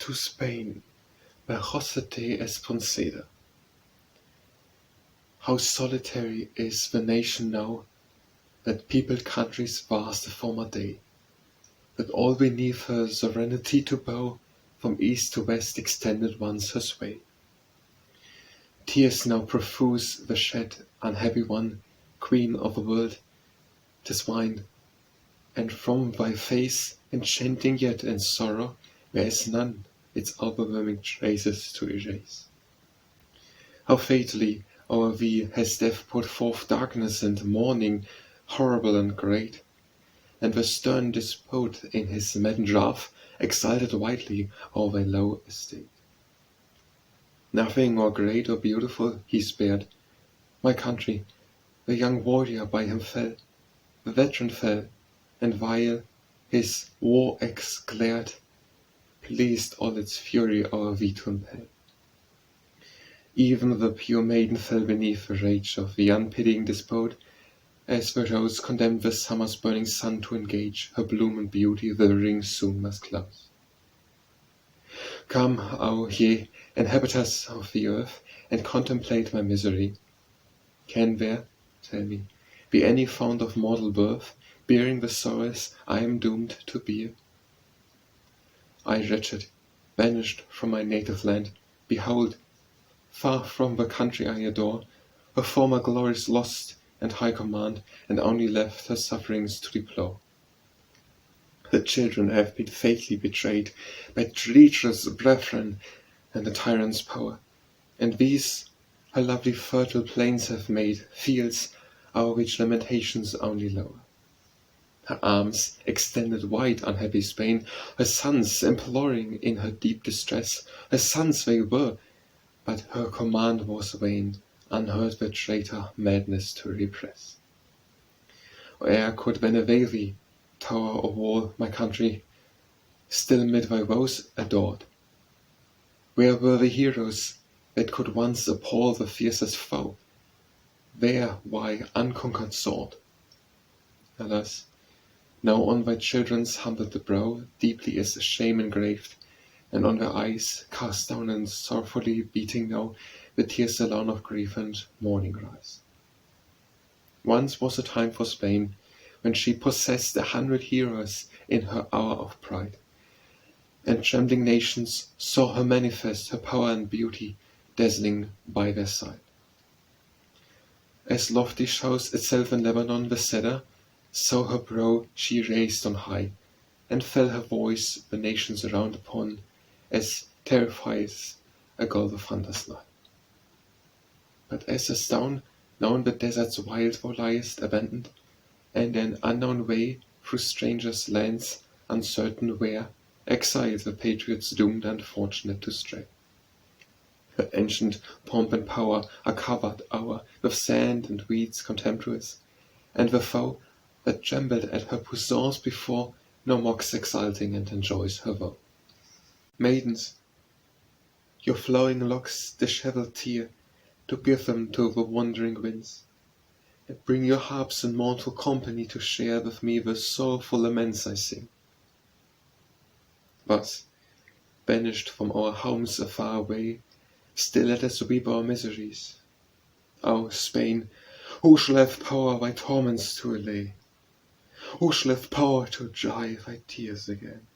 to Spain by Espronceda. How solitary is the nation now, that peopled countries vast a former day, that all beneath her sovereignty to bow, from east to west extended once her sway. Tears now profuse the shed, unhappy one, queen of the world, 'tis thine, and from thy face, enchanting yet in sorrow, there is none its overwhelming traces to erase. How fatally o'er thee has death poured forth darkness and mourning, horrible and great, and the stern despot in his madden wrath exulted widely o'er thy low estate. Nothing or great or beautiful he spared. My country, the young warrior by him fell, the veteran fell, and while his war axe glared, pleased all its fury o'er thee to impel. Even the pure maiden fell beneath the rage of the unpitying despot, as the rose condemned the summer's burning sun to engage her bloom and beauty withering soon must close. Come, O ye inhabitants of the earth, and contemplate my misery. Can there, tell me, be any found of mortal birth, bearing the sorrows I am doomed to bear? I wretched, banished from my native land, behold, far from the country I adore, her former glories lost and high command, and only left her sufferings to deplore. Her children have been fatally betrayed by treacherous brethren and the tyrant's power, and these her lovely fertile plains have made fields o'er which lamentations only lower. Her arms extended wide, unhappy Spain, her sons imploring in her deep distress. Her sons they were, but her command was vain, unheard the traitor madness to repress. Ere could then avail thee, tower of wall, my country, still mid thy woes adored? Where were the heroes that could once appall the fiercest foe? There why unconquered sword? Alas, now on thy children's humbled brow deeply is shame engraved, and on their eyes, cast down and sorrowfully beating now, the tears alone of grief and mourning rise. Once was a time for Spain, when she possessed 100 heroes in her hour of pride, and trembling nations saw her manifest her power and beauty, dazzling by their side. As lofty shows itself in Lebanon the cedar, so her brow she raised on high, and fell her voice the nations around upon, as terrifies a gulf of thunder's lie. But as a stone now in the desert's wild thou liest abandoned, and an unknown way through strangers' lands, uncertain where, exile the patriots doomed unfortunate to stray. Her ancient pomp and power are covered o'er with sand and weeds contemptuous, and the foe that trembled at her puissance before now mocks exulting and enjoys her woe. Maidens, your flowing locks dishevelled tear, to give them to the wandering winds, and bring your harps in mournful company to share with me the sorrowful laments I sing. Thus, banished from our homes afar away, still let us weep our miseries. O Spain, who shall have power thy torments to allay? Who shall have power to dry thy tears again?